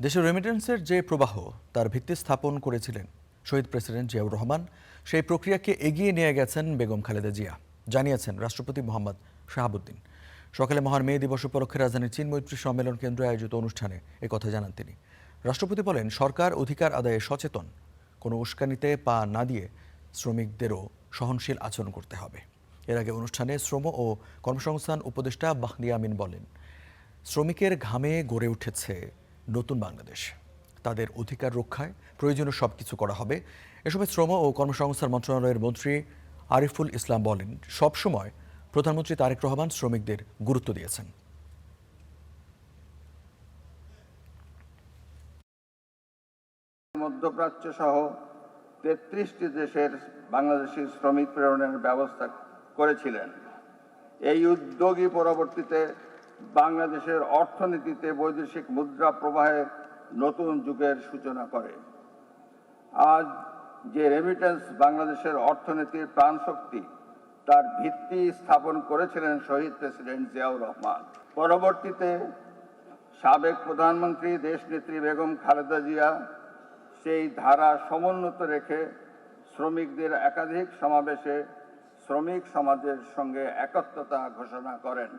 দেশের রেমিটেন্সের যে প্রবাহ তার ভিত্তি স্থাপন করেছিলেন শহীদ প্রেসিডেন্ট জিয়াউর রহমান। সেই প্রক্রিয়াকে এগিয়ে নিয়ে গেছেন বেগম খালেদা জিয়া, জানিয়েছেন রাষ্ট্রপতি মোহাম্মদ শাহাবুদ্দিন। সকালে মহান মে দিবস উপলক্ষে রাজধানীর চীন মৈত্রী সম্মেলন কেন্দ্রে আয়োজিত অনুষ্ঠানে একথা জানান তিনি। রাষ্ট্রপতি বলেন, সরকার অধিকার আদায়ে সচেতন, কোনো উস্কানিতে পা না দিয়ে শ্রমিকদেরও সহনশীল আচরণ করতে হবে। এর আগে অনুষ্ঠানে শ্রম ও কর্মসংস্থান উপদেষ্টা বাহরিয়া আমিন বলেন, শ্রমিকের ঘামে গড়ে উঠেছে নতুন বাংলাদেশ। তাদের অধিকার রক্ষায় প্রয়োজনীয় সবকিছু করা হবে। এ সময় শ্রম ও কর্মসংস্থান মন্ত্রণালয়ের মন্ত্রী আরিফুল ইসলাম বলেন, সবসময় প্রধানমন্ত্রী তারেক রহমান শ্রমিকদের গুরুত্ব দিয়েছেন। মধ্যপ্রাচ্য সহ ৩৩টি দেশের বাংলাদেশি শ্রমিক প্রেরণের ব্যবস্থা করেছিলেন। এই উদ্যোগই পরবর্তীতে বাংলাদেশের অর্থনীতিতে বৈদেশিক মুদ্রা প্রবাহের নতুন যুগের সূচনা করে। আজ যে রেমিটেন্স বাংলাদেশের অর্থনীতির প্রাণশক্তি, তার ভিত্তি স্থাপন করেছিলেন শহীদ প্রেসিডেন্ট জিয়াউর রহমান। পরবর্তীতে সাবেক প্রধানমন্ত্রী দেশনেত্রী বেগম খালেদা জিয়া সেই ধারা সমুন্নত রেখে শ্রমিকদের একাধিক সমাবেশে শ্রমিক সমাজের সঙ্গে একত্রতা ঘোষণা করেন।